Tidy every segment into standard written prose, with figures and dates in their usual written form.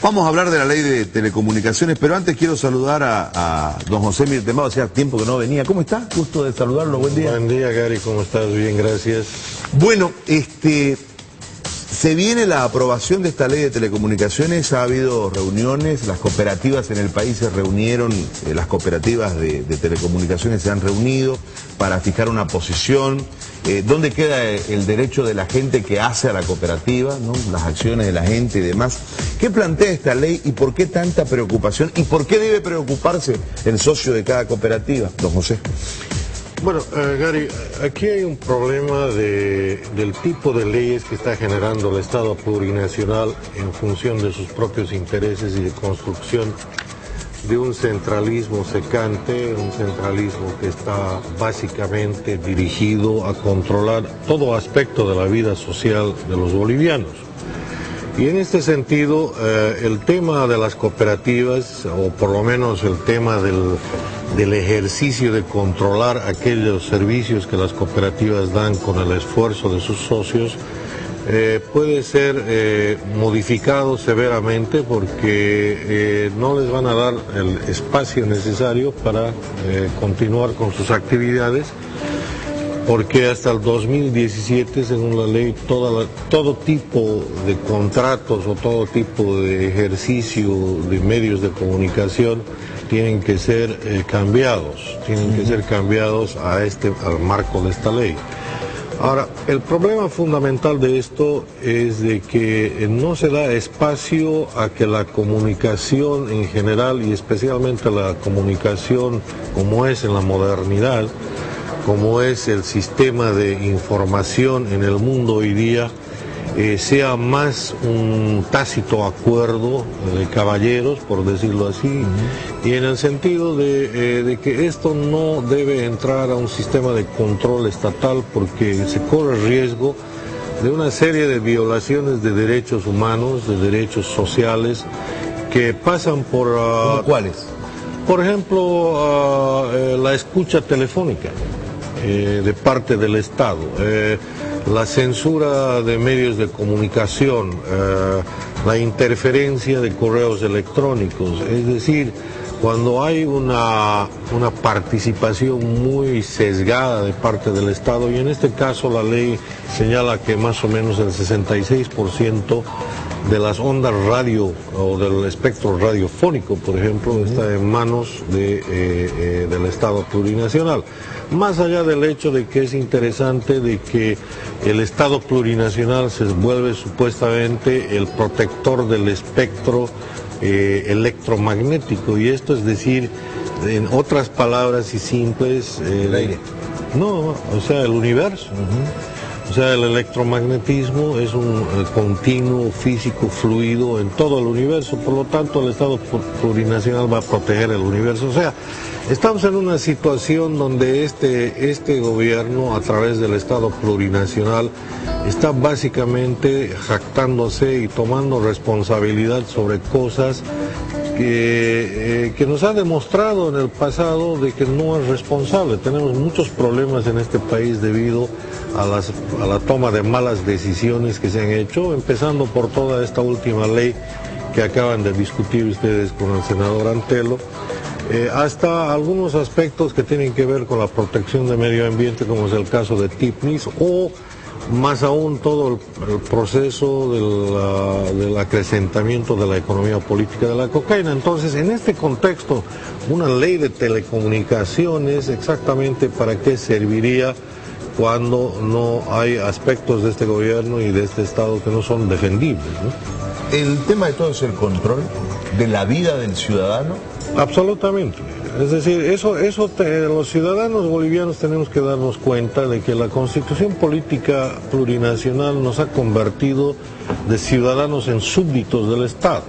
Vamos a hablar de la ley de telecomunicaciones, pero antes quiero saludar a don José Mirtemado, hacía tiempo que no venía. ¿Cómo está? Gusto de saludarlo, buen día. Buen día, Gary, ¿cómo estás? Bien, gracias. Bueno, se viene la aprobación de esta ley de telecomunicaciones, ha habido reuniones, las cooperativas en el país se reunieron, las cooperativas de telecomunicaciones se han reunido para fijar una posición. ¿Dónde queda el derecho de la gente que hace a la cooperativa, ¿no? Las acciones de la gente y demás? ¿Qué plantea esta ley y por qué tanta preocupación? ¿Y por qué debe preocuparse el socio de cada cooperativa, don José? Bueno, Gary, aquí hay un problema del tipo de leyes que está generando el Estado plurinacional en función de sus propios intereses y de construcción de un centralismo secante, un centralismo que está básicamente dirigido a controlar todo aspecto de la vida social de los bolivianos. Y en este sentido, el tema de las cooperativas, o por lo menos el tema del ejercicio de controlar aquellos servicios que las cooperativas dan con el esfuerzo de sus socios, puede ser modificado severamente porque no les van a dar el espacio necesario para continuar con sus actividades, porque hasta el 2017, según la ley, todo tipo de contratos o todo tipo de ejercicio de medios de comunicación tienen que ser cambiados, al marco de esta ley. Ahora, el problema fundamental de esto es de que no se da espacio a que la comunicación en general y especialmente la comunicación como es en la modernidad, como es el sistema de información en el mundo hoy día, sea más un tácito acuerdo de caballeros, por decirlo así, y en el sentido de que esto no debe entrar a un sistema de control estatal porque se corre el riesgo de una serie de violaciones de derechos humanos, de derechos sociales, que pasan por... ¿Cómo cuáles? Por ejemplo, la escucha telefónica de parte del Estado, la censura de medios de comunicación, la interferencia de correos electrónicos, es decir, cuando hay una participación muy sesgada de parte del Estado, y en este caso la ley señala que más o menos el 66% de las ondas radio o del espectro radiofónico, por ejemplo, está en manos del Estado plurinacional. Más allá del hecho de que es interesante de que el Estado plurinacional se vuelve supuestamente el protector del espectro electromagnético, y esto es decir, en otras palabras y simples, el aire. No, o sea, el universo. O sea, el electromagnetismo es un continuo físico fluido en todo el universo, por lo tanto el Estado plurinacional va a proteger el universo. O sea, estamos en una situación donde este gobierno, a través del Estado plurinacional, está básicamente jactándose y tomando responsabilidad sobre cosas que nos ha demostrado en el pasado de que no es responsable. Tenemos muchos problemas en este país debido a la toma de malas decisiones que se han hecho, empezando por toda esta última ley que acaban de discutir ustedes con el senador Antelo, hasta algunos aspectos que tienen que ver con la protección del medio ambiente, como es el caso de TIPNIS, o más aún todo el proceso del acrecentamiento de la economía política de la cocaína. Entonces, en este contexto, una ley de telecomunicaciones, exactamente para qué serviría cuando no hay aspectos de este gobierno y de este Estado que no son defendibles, ¿no? El tema de todo es el control de la vida del ciudadano. Absolutamente. Es decir, los ciudadanos bolivianos tenemos que darnos cuenta de que la Constitución Política Plurinacional nos ha convertido de ciudadanos en súbditos del Estado.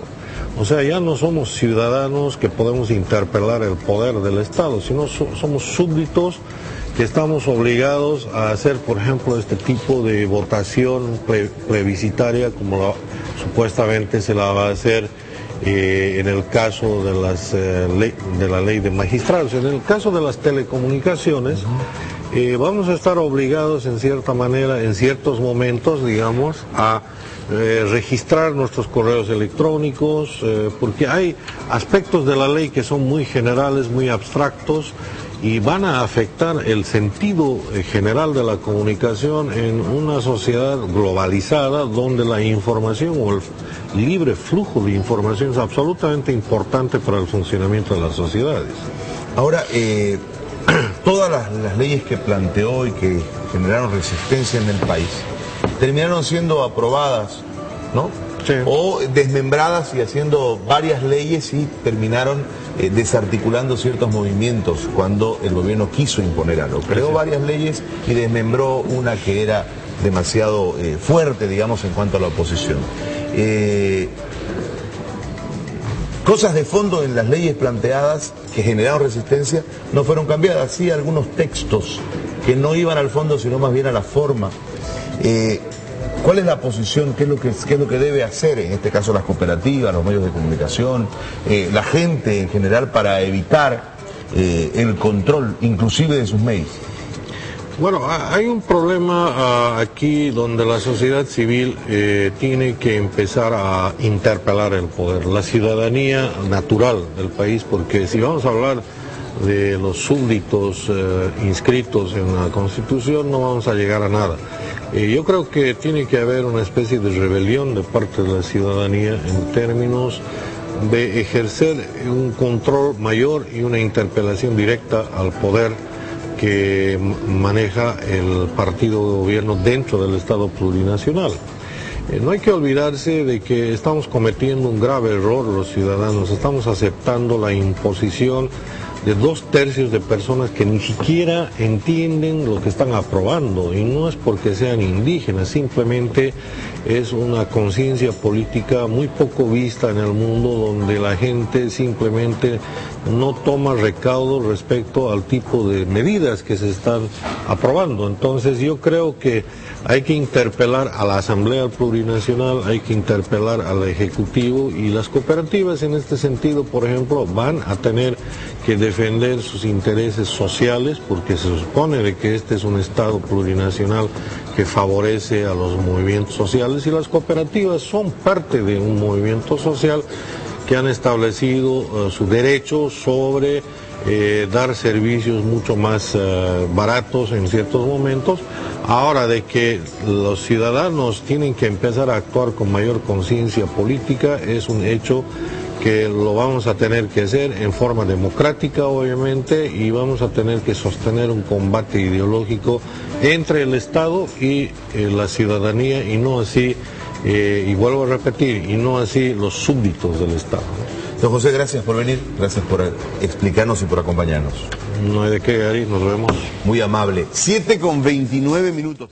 O sea, ya no somos ciudadanos que podemos interpelar el poder del Estado, sino somos súbditos que estamos obligados a hacer, por ejemplo, este tipo de votación plebiscitaria como supuestamente se la va a hacer en el caso de la ley de magistrados. En el caso de las telecomunicaciones, vamos a estar obligados en cierta manera, en ciertos momentos, digamos, a registrar nuestros correos electrónicos, porque hay aspectos de la ley que son muy generales, muy abstractos, y van a afectar el sentido general de la comunicación en una sociedad globalizada donde la información o el libre flujo de información es absolutamente importante para el funcionamiento de las sociedades. Ahora, todas las leyes que planteó y que generaron resistencia en el país terminaron siendo aprobadas, ¿no? Sí. O desmembradas y haciendo varias leyes y terminaron desarticulando ciertos movimientos cuando el gobierno quiso imponer algo. Creó varias leyes y desmembró una que era demasiado fuerte, digamos, en cuanto a la oposición. Cosas de fondo en las leyes planteadas que generaron resistencia no fueron cambiadas. Sí, algunos textos que no iban al fondo, sino más bien a la forma. ¿Cuál es la posición? ¿Qué es lo que debe hacer, en este caso las cooperativas, los medios de comunicación, la gente en general para evitar el control, inclusive de sus medios? Bueno, hay un problema aquí donde la sociedad civil tiene que empezar a interpelar el poder, la ciudadanía natural del país, porque si vamos a hablar de los súbditos inscritos en la Constitución no vamos a llegar a nada. Yo creo que tiene que haber una especie de rebelión de parte de la ciudadanía en términos de ejercer un control mayor y una interpelación directa al poder que maneja el partido de gobierno dentro del Estado plurinacional. No hay que olvidarse de que estamos cometiendo un grave error los ciudadanos, estamos aceptando la imposición de 2/3 de personas que ni siquiera entienden lo que están aprobando, y no es porque sean indígenas, simplemente es una conciencia política muy poco vista en el mundo, donde la gente simplemente no toma recaudo respecto al tipo de medidas que se están aprobando. Entonces yo creo que hay que interpelar a la Asamblea Plurinacional, hay que interpelar al Ejecutivo, y las cooperativas en este sentido, por ejemplo, van a tener que defender sus intereses sociales, porque se supone de que este es un Estado plurinacional que favorece a los movimientos sociales, y las cooperativas son parte de un movimiento social que han establecido su derecho sobre dar servicios mucho más baratos en ciertos momentos. Ahora, de que los ciudadanos tienen que empezar a actuar con mayor conciencia política es un hecho que lo vamos a tener que hacer en forma democrática, obviamente, y vamos a tener que sostener un combate ideológico entre el Estado y la ciudadanía, y no así, y vuelvo a repetir, y no así los súbditos del Estado. Don José, gracias por venir, gracias por explicarnos y por acompañarnos. No hay de qué, Gary, nos vemos. Muy amable. 7:29.